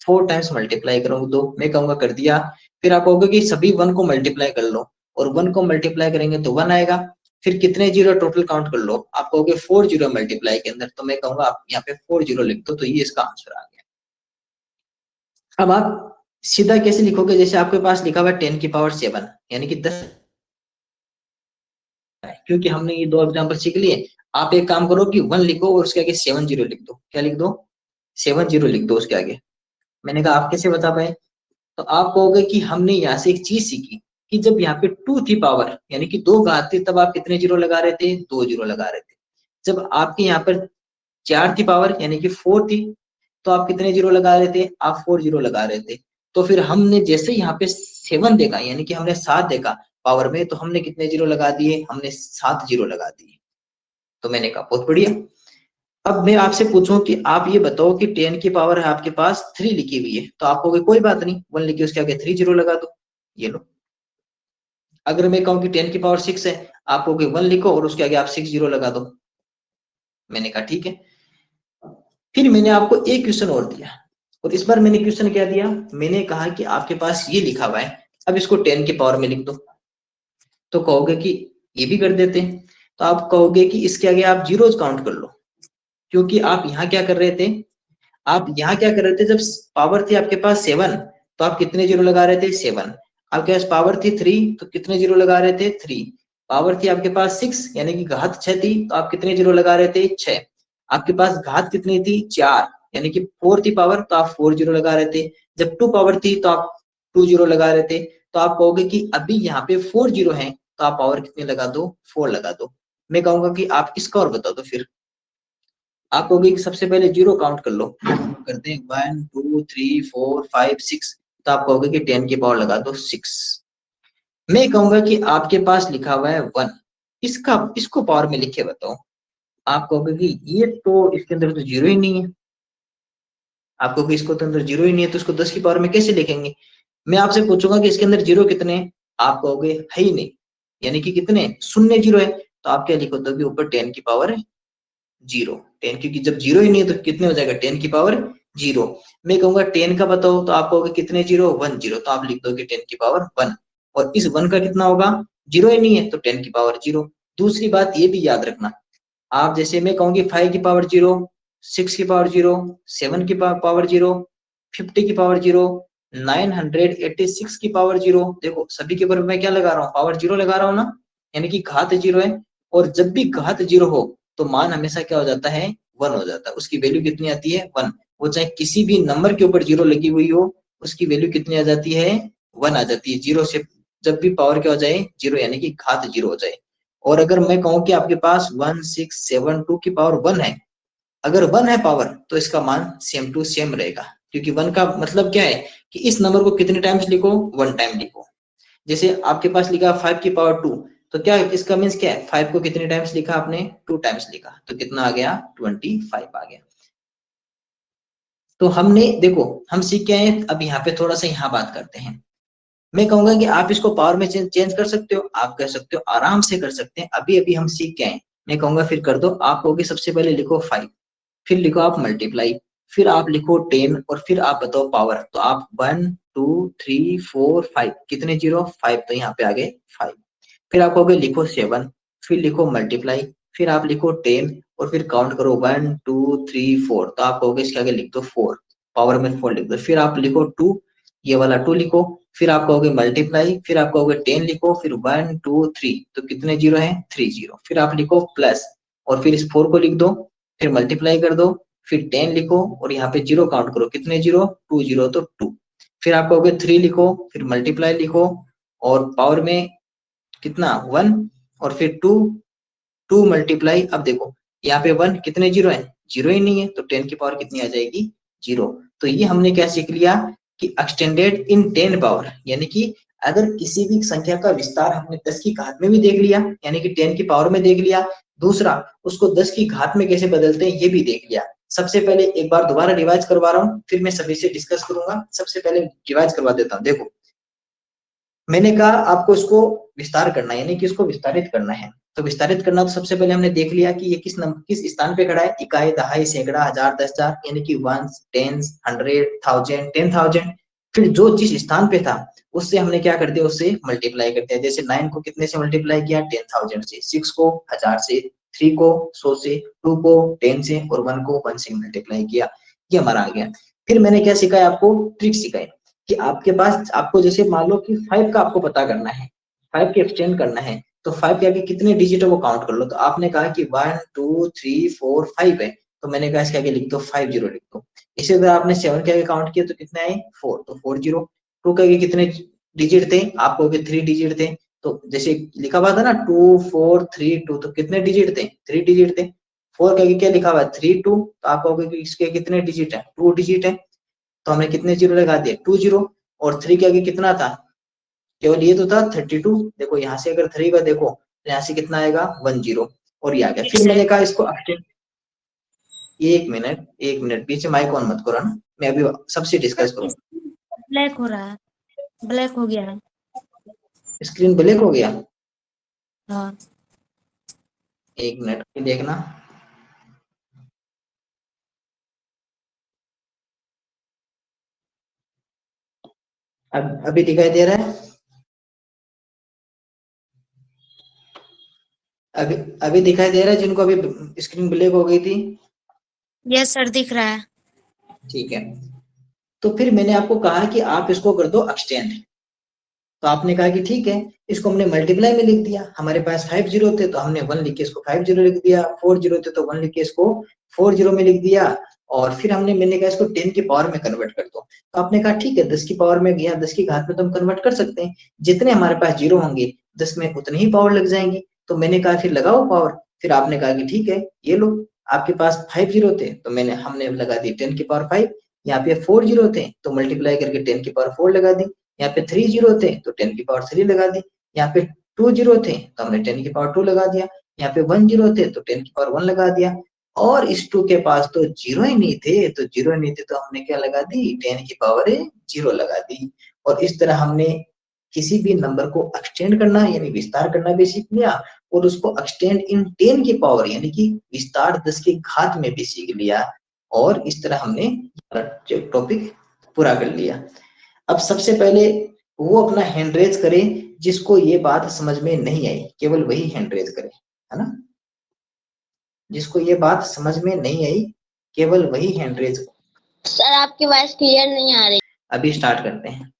4 टाइम्स मल्टीप्लाई करो, दो मैं कहूंगा कर दिया। फिर आप कहोगे कि सभी 1 को मल्टीप्लाई कर लो, और 1 को मल्टीप्लाई करेंगे तो 1 आएगा, फिर कितने जीरो टोटल काउंट कर लो, आप कहोगे 4 जीरो मल्टीप्लाई के अंदर, तो मैं कहूंगा आप यहाँ पे 4 जीरो लिख दो, तो ये इसका आंसर आ गया। अब आप सीधा कैसे लिखोगे, जैसे आपके पास लिखा हुआ है 10 की पावर 7 यानी कि 10, क्योंकि हमने ये 2 एग्जांपल सीख लिए। आप एक काम करो कि 1 लिखो और उसके आगे 7 जीरो लिख दो, क्या लिख दो 7 जीरो लिख दो उसके आगे। मैंने कहा आप कैसे बता पाए, तो आप कहोगे कि हमने यहाँ से एक चीज सीखी कि जब यहाँ पे 2 थी पावर यानी कि 2 घात थी, तब आप कितने जीरो लगा रहे थे 2 जीरो लगा रहे थे। जब आपके यहाँ पर 4 थी पावर यानी कि 4 थी, तो आप कितने जीरो लगा रहे थे आप 4 जीरो लगा रहे थे। तो फिर हमने जैसे यहाँ पे 7 देखा यानी कि हमने 7 देखा पावर में, तो हमने कितने जीरो लगा दिए हमने 7 जीरो लगा दिए। तो मैंने कहा बहुत बढ़िया। अब मैं आपसे पूछूं कि आप ये बताओ कि 10 की पावर है आपके पास 3 लिखी हुई है, तो आप कहोगे कोई बात नहीं 1 लिखी उसके आगे 3 जीरो लगा दो, ये लो। अगर मैं कहूँ कि 10 की पावर 6 है, आप कहोगे 1 लिखो और उसके आगे आप 6 जीरो लगा दो, मैंने कहा ठीक है। फिर मैंने आपको एक क्वेश्चन और दिया, और इस बार मैंने क्वेश्चन क्या दिया, मैंने कहा कि आपके पास ये लिखा हुआ है, अब इसको 10 की पावर में लिख दो, तो कहोगे कि ये भी कर देते हैं, तो आप कहोगे कि इसके आगे आप जीरोज काउंट कर लो, क्योंकि आप यहाँ क्या कर रहे थे, आप यहाँ क्या कर रहे थे, जब पावर थी आपके पास 7 तो आप कितने जीरो लगा रहे थे 7, आपके पास पावर थी 3 तो कितने जीरो लगा रहे थे 3, पावर थी आपके पास 6 यानी कि घात 6 थी तो आप कितने जीरो लगा रहे थे 6, आपके पास घात कितनी थी 4 यानी कि 4 थी पावर तो आप 4 जीरो लगा रहे थे, जब 2 पावर थी तो आप 2 जीरो लगा रहे थे। तो आप कहोगे कि अभी यहाँ पे 4 जीरो है तो आप पावर कितने लगा दो 4 लगा दो। मैं कहूंगा कि आप इसका और बता दो, फिर आप कहोगे कि सबसे पहले जीरो काउंट कर लो, करते हैं 1 2 3 4 5 6, तो आप कहोगे कि 10 की पावर लगा दो 6। मैं कहूंगा कि आपके पास लिखा हुआ है 1, इसको पावर में लिखे बताओ, आप कहोगे कि ये तो इसके अंदर तो जीरो ही नहीं है, आप कहोगे इसको तो अंदर जीरो ही नहीं है तो इसको 10 की पावर में कैसे लिखेंगे। मैं आपसे पूछूंगा कि इसके अंदर जीरो कितने हैं, आप कहोगे है ही नहीं, यानी कि कितने शून्य जीरो है, तो आप क्या लिखो दोगे ऊपर 10 की पावर जीरो, 10, क्योंकि जब जीरो ही नहीं है तो कितने हो जाएगा 10 की पावर जीरो। मैं कहूंगा 10 का बताओ, तो आप कहोगे कितने जीरो 1 जीरो, तो आप लिख दोगे 10 की पावर 1, और इस 1 का कितना होगा जीरो ही नहीं है तो 10 की पावर जीरो। दूसरी बात ये भी याद रखना, आप जैसे मैं कहूंगी 5 की पावर जीरो, 6 की पावर जीरो, 7 की पावर जीरो, 50 की पावर जीरो, 986 की पावर जीरो, देखो सभी के ऊपर मैं क्या लगा रहा हूँ पावर जीरो लगा रहा हूँ ना, यानी कि घात 0 है, और जब भी घात 0 हो तो मान हमेशा क्या हो जाता है, 1 हो जाता है। उसकी वैल्यू कितनी आती है, 1। वो चाहे किसी भी नंबर के ऊपर 0 लगी हुई हो, उसकी वैल्यू कितनी आ जाती है, 1 आ जाती है। 0 से जब भी पावर क्या हो जाए, 0, यानी कि घात 0 हो जाए। और अगर मैं कहूँ कि आपके पास 1672 की पावर 1 है, अगर 1 है पावर, तो इसका मान सेम टू सेम रहेगा, क्योंकि 1 का मतलब क्या है कि इस नंबर को कितने टाइम्स लिखो, 1 टाइम लिखो। जैसे आपके पास लिखा 5 की पावर 2, तो क्या इसका मीन्स क्या है, 5 को कितने टाइम्स लिखा आपने, 2 टाइम्स लिखा, तो कितना आ गया, 25 आ गया। तो हमने देखो, हम सीख के आए। अब यहाँ पे थोड़ा सा यहाँ बात करते हैं। मैं कहूंगा कि आप इसको पावर में चेंज कर सकते हो, आप कह सकते हो, आराम से कर सकते हैं। अभी अभी हम सीख के आए। मैं कहूंगा फिर कर दो। आप कहोगे सबसे पहले लिखो 5, फिर लिखो आप मल्टीप्लाई, फिर आप लिखो 10, और फिर आप बताओ पावर। तो आप 1 2 3 4 5, कितने 0, 5, तो यहाँ पे आ गए 5। फिर आप कहोगे लिखो 7, फिर लिखो मल्टीप्लाई, फिर आप लिखो 10, और फिर काउंट करो 1 2 3 4, तो आप कहोगे इसके आगे लिख दो 4, पावर में 4 लिख दो। फिर आप लिखो 2, ये वाला 2 लिखो, फिर आप कहोगे मल्टीप्लाई, फिर आप कहोगे 10 लिखो, फिर 1 2 3, तो कितने 0 है, 3 0। फिर आप लिखो प्लस, और फिर इस 4 को लिख दो, फिर मल्टीप्लाई कर दो, फिर 10 लिखो, और यहाँ पे 0 काउंट करो, कितने 0, 2 0, तो 2। फिर आप कहोगे 3 लिखो, फिर मल्टीप्लाई लिखो, और पावर में कितना, 1, और फिर 2 2 मल्टीप्लाई। अब देखो यहाँ पे 1, कितने 0 है, 0 ही नहीं है, तो 10 की पावर कितनी आ जाएगी, 0। तो ये हमने क्या सीख लिया कि एक्सटेंडेड इन 10 पावर, यानी कि अगर किसी भी संख्या का विस्तार हमने 10 की घात में भी देख लिया, यानी कि 10 की पावर में देख लिया, दूसरा उसको 10 की घात में कैसे बदलते हैं ये भी देख लिया। सबसे पहले एक बार दोबारा रिवाइज करवा रहा हूँ, फिर मैं सभी से डिस्कस करूंगा। सबसे पहले रिवाइज करवा देता हूँ। देखो, मैंने कहा आपको इसको विस्तार करना है, यानी कि इसको विस्तारित करना है। तो विस्तारित करना, तो सबसे पहले हमने देख लिया कि ये किस स्थान पे खड़ा है, इकाई, दहाई, सैकड़ा, हजार, 10,000, यानी कि 1 10 100 1000 10,000। फिर जो जिस स्थान पे था उससे हमने क्या कर दिया, उससे मल्टीप्लाई कर दिया। जैसे 9 को कितने से मल्टीप्लाई किया, 10,000 से, 6 को 1000 से, 3 को 100 से, 2 को 10 से, और 1 को 1 से मल्टीप्लाई किया। ये हमारा आ गया। फिर मैंने क्या सिखाया आपको, ट्रिक सिखाई कि आपके पास, आपको जैसे मान लो कि 5 का आपको पता करना है, 5 के एक्सटेंड करना है, तो 5 के आगे कितने डिजिट है वो काउंट कर लो। तो आपने कहा कि 1 2 3 4 5 है, तो मैंने कहा इसके आगे लिख दो 5 0 लिख दो। इसी तरह आपने 7 के आगे काउंट किया तो कितने आए, 4, तो 4 0। 2 के आगे कितने डिजिट थे, आप कहोगे 3 डिजिट थे, तो जैसे लिखा हुआ था ना 2 4 3 2, तो कितने डिजिट थे, 3 डिजिट थे। 4 के आगे क्या लिखा हुआ है, 3 2, तो आप कहोगे कि इसके कितने डिजिट है, 2 डिजिट है, तो हमने कितने 0 लगा दिए, 2 0। और 3 के आगे कितना था, केवल ये तो था 32। देखो यहाँ से अगर 3 का देखो तो यहाँ से कितना आएगा, 1 0, और ये आ गया। फिर मैंने कहा इसको एक्सटेंड, एक मिनट पीछे माइक ऑन मत करो ना, मैं अभी सबसे डिस्कस करूँ। ब्लैक हो रहा है, ब्लैक हो गया है। स्क्रीन ब्लैक हो गया, हाँ, एक मिनट देखना। अब अभी दिखाई दे रहा है, अभी अभी दिखाई दे रहा है जिनको अभी स्क्रीन ब्लैक हो गई थी। यस सर दिख रहा है। ठीक है, तो फिर मैंने आपको कहा कि आप इसको कर दो एक्सटेंड। तो आपने कहा कि ठीक है, इसको हमने मल्टीप्लाई में लिख दिया। हमारे पास 5 0 थे तो हमने 1 लिख के इसको 5 0 लिख दिया, 4 0 थे तो 1 लिख के इसको 4 0 में लिख दिया। और फिर मैंने कहा इसको 10 की पावर में कन्वर्ट कर दो। तो आपने कहा ठीक है, 10 की पावर में गया, 10 की घात में तो हम कन्वर्ट कर सकते हैं। जितने हमारे पास 0 होंगे 10 में उतनी ही पावर लग जाएंगी। तो मैंने कहा फिर लगाओ पावर। फिर आपने कहा कि ठीक है, ये लो, आपके पास 5 0 थे तो हमने लगा दी 10 की पावर 5। यहाँ पे 4 0 थे तो मल्टीप्लाई करके 10 की पावर 4 लगा दी। यहाँ पे 3 0 थे तो 10 की पावर 3 लगा दी। यहाँ पे 2 0 थे तो हमने 10 की पावर 2 लगा दिया। यहाँ पे 1 0 थे तो 10 की पावर 1 लगा दिया। और इस 2 के पास तो 0 ही नहीं थे, तो 0 नहीं थे तो हमने क्या लगा दी, 10 की पावर 0 लगा दी। और इस तरह हमने किसी भी नंबर को एक्सटेंड करना यानी विस्तार करना भी सीख लिया, और उसको एक्सटेंड इन 10 की पावर यानी कि विस्तार 10 की घात में भी सीख लिया। और इस तरह हमने टॉपिक पूरा कर लिया। अब सबसे पहले वो अपना हैंड रेज करे जिसको ये बात समझ में नहीं आई, केवल वही हैंड रेज करे, है ना। जिसको ये बात समझ में नहीं आई केवल वही हैंड रेज। सर आपकी वॉइस क्लियर नहीं आ रही। अभी स्टार्ट करते हैं।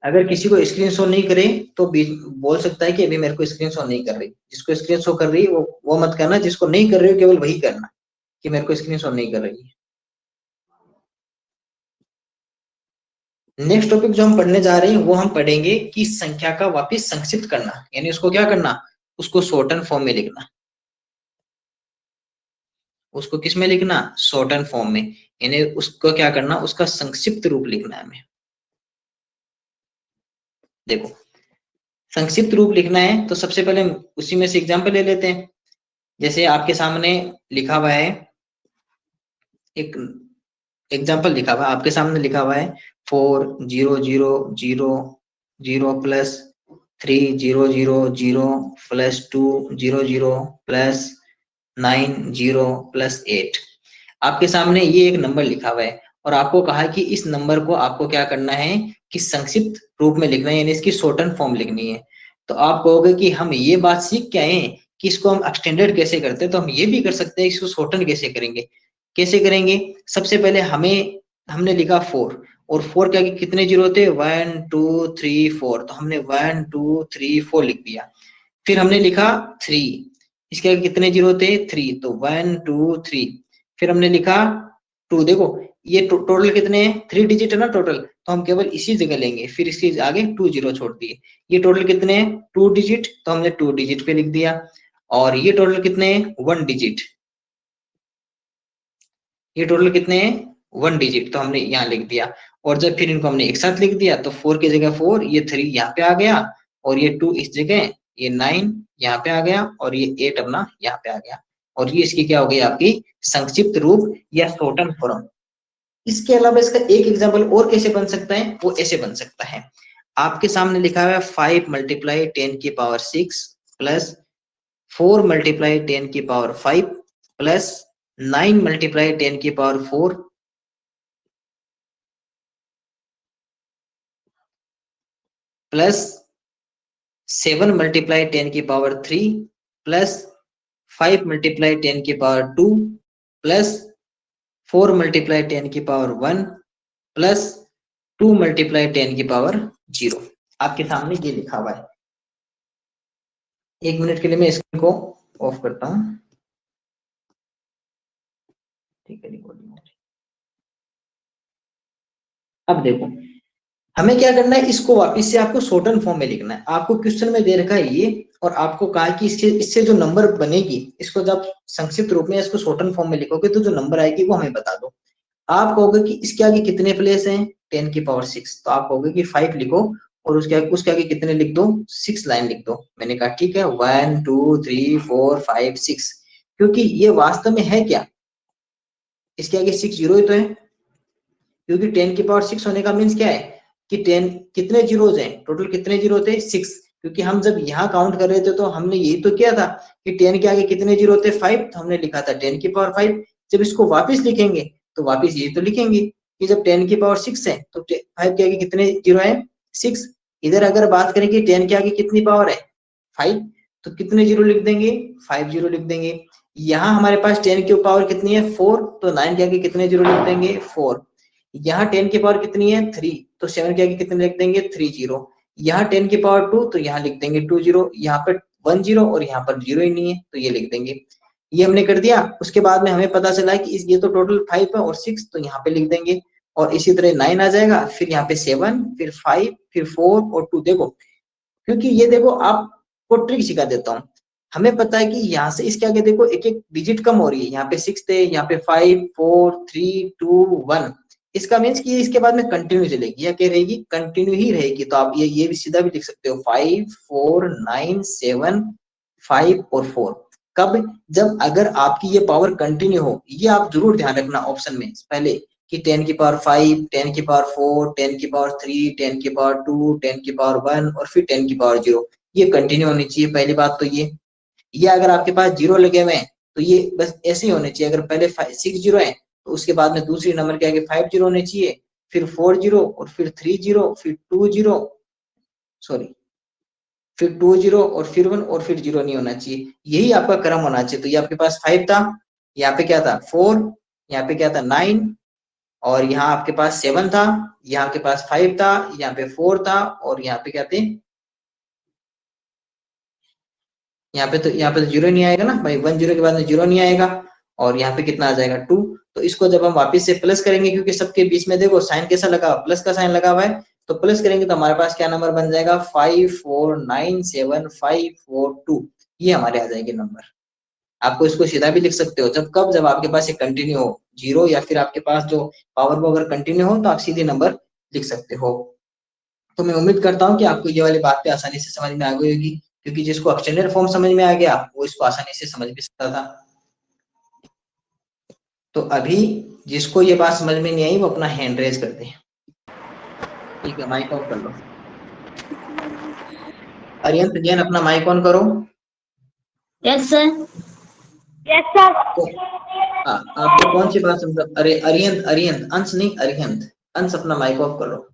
अगर किसी को स्क्रीन शो नहीं करे तो बोल सकता है कि अभी मेरे को स्क्रीन शो नहीं कर रही। जिसको स्क्रीन शो कर रही है वो मत करना, जिसको नहीं कर रही हो केवल वही करना कि मेरे को स्क्रीन शो नहीं कर रही है। नेक्स्ट टॉपिक जो हम पढ़ने जा रहे हैं वो हम पढ़ेंगे कि संख्या का वापिस संक्षिप्त करना, यानी उसको क्या करना, उसको शॉर्टन फॉर्म में लिखना। उसको किस में लिखना, शॉर्टन फॉर्म में, यानी उसको क्या करना, उसका संक्षिप्त रूप लिखना है हमें। देखो संक्षिप्त रूप लिखना है तो सबसे पहले उसी में से एग्जांपल ले लेते हैं। जैसे आपके सामने लिखा हुआ है, एक एग्जांपल लिखा हुआ है आपके सामने, लिखा हुआ है 4 0 0 0 प्लस 3 0 0 0 प्लस 2 0 0 प्लस 9 0 प्लस 8। आपके सामने ये एक नंबर लिखा हुआ है और आपको कहा है कि इस नंबर को आपको क्या करना है कि संक्षिप्त रूप में लिखना है, यानी इसकी शॉर्टन फॉर्म लिखनी है। तो आप कहोगे कि हम ये बात सीख के आए हैं कि इसको हम एक्सटेंडेड कैसे करते हैं, तो हम ये भी कर सकते हैं, इसको शॉर्टन कैसे करेंगे। कैसे करेंगे, सबसे पहले हमने लिखा 4 और 4 के आगे कितने जीरो थे, 1 2 3 4, तो हमने 1 2 3 4 लिख दिया। फिर हमने लिखा 3, इसके आगे कितने जीरो थे, 3, तो 1 2 3। फिर हमने लिखा 2, देखो ये टोटल कितने हैं, 3 डिजिट है ना टोटल, तो हम केवल इसी जगह लेंगे, फिर इसके आगे 2 जीरो छोड़ दिए। ये टोटल कितने हैं, 2 डिजिट, तो हमने 2 डिजिट पे लिख दिया। और ये टोटल कितने हैं, 1 डिजिट, ये टोटल कितने हैं, 1 डिजिट, तो हमने यहाँ लिख दिया। और जब फिर इनको हमने एक साथ लिख दिया तो 4 की जगह 4, ये 3 यहाँ पे आ गया, और ये 2 इस जगह, ये 9 यहाँ पे आ गया, और ये 8 अपना यहाँ पे आ गया। और ये इसकी क्या हो गई, आपकी संक्षिप्त रूप या शॉर्टन फॉर्म। इसके अलावा इसका एक एग्जाम्पल और कैसे बन सकता है, वो ऐसे बन सकता है। आपके सामने लिखा हुआ है 5 मल्टीप्लाई 10 की पावर 6 प्लस 4 मल्टीप्लाई 10 की पावर 5 प्लस 9 मल्टीप्लाई 10 की पावर 4 प्लस 7 मल्टीप्लाई 10 की पावर 3 प्लस 5 मल्टीप्लाई 10 की पावर 2 प्लस 4 मल्टीप्लाई 10 की पावर 1 प्लस 2 मल्टीप्लाई 10 की पावर 0। आपके सामने ये लिखा हुआ है। एक मिनट के लिए मैं स्क्रीन को ऑफ करता हूं। ठीक है, रिकॉर्डिंग। अब देखो हमें क्या करना है, इसको वापस से आपको शॉर्टन फॉर्म में लिखना है। आपको क्वेश्चन में दे रखा है ये, और आपको कहा है कि इससे जो नंबर बनेगी, इसको जब संक्षिप्त रूप में इसको शॉर्टन फॉर्म में लिखोगे तो जो नंबर आएगी वो हमें बता दो। आप कहोगे कि इसके आगे कितने प्लेस हैं, 10 की पावर 6, तो आप कहोगे कि 5 लिखो और उसके आगे कितने लिख दो, 6 लाइन लिख दो। मैंने कहा ठीक है, 1 2 3 4 5 6, क्योंकि ये वास्तव में है क्या, इसके आगे 6 जीरो ही तो है, क्योंकि 10 की पावर 6 होने का मीन्स क्या है कि 10 कितने जीरोज हैं, टोटल कितने जीरो थे, 6। क्योंकि हम जब यहाँ काउंट कर रहे थे तो हमने यही तो किया था कि 10 के आगे कितने जीरो थे, 5, तो हमने लिखा था 10 की पावर 5। जब इसको वापस लिखेंगे तो वापस यही तो लिखेंगे कि जब 10 की पावर 6 है तो 5 के आगे कितने जीरो है, 6। इधर अगर बात करें कि 10 के आगे कितनी पावर है, 5, तो कितने जीरो लिख देंगे, 5 जीरो लिख देंगे। यहाँ हमारे पास 10 की पावर कितनी है, 4, तो 9 के आगे कितने जीरो लिख देंगे, 4। यहाँ 10 की पावर कितनी है, 3, तो 7 के आगे कितने लिख देंगे, 3 जीरो। यहाँ 10 की पावर 2, तो यहाँ लिख देंगे 2 जीरो। यहाँ पर 1 जीरो और यहाँ पर जीरो ही नहीं है, तो ये लिख देंगे। ये हमने कर दिया। उसके बाद में हमें पता चला कि ये तो टोटल 5 है और 6, तो यहाँ पे लिख देंगे। और इसी तरह 9 आ जाएगा, फिर यहाँ पे 7, फिर 5, फिर 4 और 2। देखो क्योंकि ये देखो आपको ट्रिक सिखा देता हूँ। हमें पता है कि यहाँ से इसके आगे देखो एक एक डिजिट कम हो रही है, यहाँ पे 6 थे, यहाँ पे 5 4 3 2 1। इसका मीन्स कि इसके बाद में कंटिन्यू चलेगी, या क्या रहेगी, कंटिन्यू ही रहेगी। तो आप ये भी सीधा भी लिख सकते हो, 5 4 9 7 5 और 4। कब, जब अगर आपकी ये पावर कंटिन्यू हो। ये आप जरूर ध्यान रखना ऑप्शन में पहले कि 10 की पावर 5, 10 की पावर 4, 10 की पावर 3, 10 की पावर 2, 10 की पावर 1 और फिर 10 की पावर 0। ये कंटिन्यू होनी चाहिए, पहली बात तो ये अगर आपके पास जीरो लगे हुए हैं तो ये बस ऐसे ही होने चाहिए। अगर पहले 6 जीरो है तो उसके बाद में दूसरी नंबर के आगे 5 जीरो होने चाहिए, फिर 4 जीरो और फिर 3 जीरो, फिर 2 जीरो, सॉरी, फिर 2 जीरो और फिर 1 और फिर 0 नहीं होना चाहिए। यही आपका क्रम होना चाहिए। तो ये आपके पास 5 था, यहाँ पे क्या था 4, यहाँ पे क्या था 9, और यहाँ आपके पास 7 था, यहाँ आपके पास 5 था, यहाँ पे 4 था, और यहाँ पे क्या थे, यहाँ पे तो 0 नहीं आएगा ना भाई, 1 0 के बाद में 0 नहीं आएगा, और यहाँ पे कितना आ जाएगा 2। तो इसको जब हम वापस से प्लस करेंगे, क्योंकि सबके बीच में देखो साइन कैसा लगा, प्लस का साइन लगा हुआ है, तो प्लस करेंगे तो हमारे पास क्या नंबर बन जाएगा, 5497542, ये हमारे आ जाएंगे नंबर। आपको इसको सीधा भी लिख सकते हो, जब आपके पास एक कंटिन्यू हो 0, या फिर आपके पास जो पावर वो अगर कंटिन्यू हो तो आप सीधे नंबर लिख सकते हो। तो मैं उम्मीद करता हूँ कि आपको ये वाली बात पे आसानी से समझ में आ गई होगी, क्योंकि जिसको एक्सटेंडेड फॉर्म समझ में आ गया वो इसको आसानी से समझ भी सकता था। तो अभी जिसको ये बात समझ में नहीं आई वो अपना हैंड रेज कर दे। ठीक है, माइक ऑफ कर लो। अरियंत जैन अपना माइक ऑन करो। Yes sir. Yes sir. तो आपको कौन सी बात समझ, अरे अरियंत, अरियंत, अंश नहीं अरियंत, अंश अपना माइक ऑफ कर लो।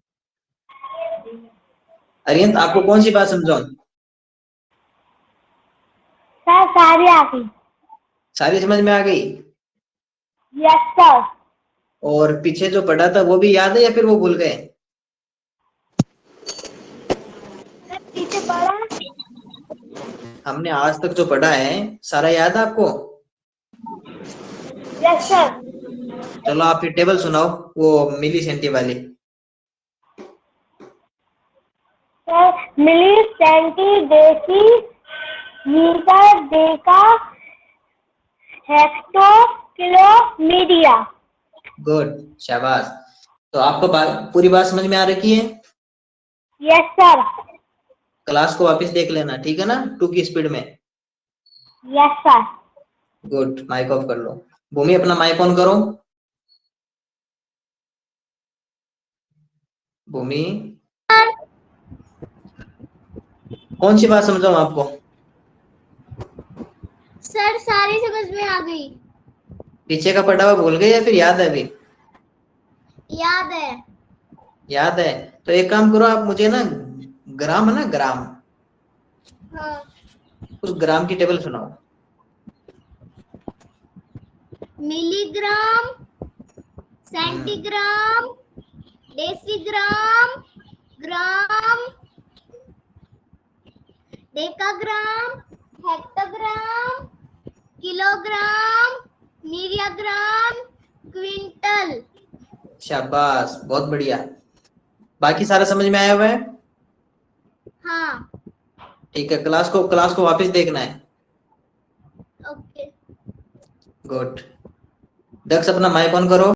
अरियंत आपको कौन सी बात समझाऊं? सर सारी आ गई। सारी समझ में आ गई? Yes sir. और पीछे जो पढ़ा था वो भी याद है या फिर वो भूल गए? पीछे पढ़ा। हमने आज तक जो पढ़ा है सारा याद है आपको? Yes sir. चलो आप फिर टेबल सुनाओ, वो मिली सेंटी वाली। Sir milli centi deci metre deca hecto kilo मीडिया। गुड, शाबाश। तो आपको पूरी बात समझ में आ रखी है? Yes sir. क्लास को वापस देख लेना, ठीक है ना, 2 की स्पीड में। Yes sir. Good, mic off कर लो। भूमि अपना माइक ऑन करो। भूमि, कौन सी बात समझाऊं आपको? सर सारी समझ में आ गई। पीछे का पढ़ा हुआ भूल गए या फिर याद है अभी? याद है। याद है, तो एक काम करो आप, मुझे ना ग्राम है ना, ग्राम, हाँ। उस ग्राम की टेबल सुनाओ। मिलीग्राम, सेंटीग्राम, डेसीग्राम, ग्राम, डेकाग्राम, हेक्टोग्राम, किलोग्राम, मीडियाग्राम, क्विंटल। शाबाश, बहुत बढ़िया। बाकी सारा समझ में आया हुआ है? हाँ। ठीक है, क्लास को वापस देखना है। ओके। गुड। दक्ष अपना माइक ऑन करो।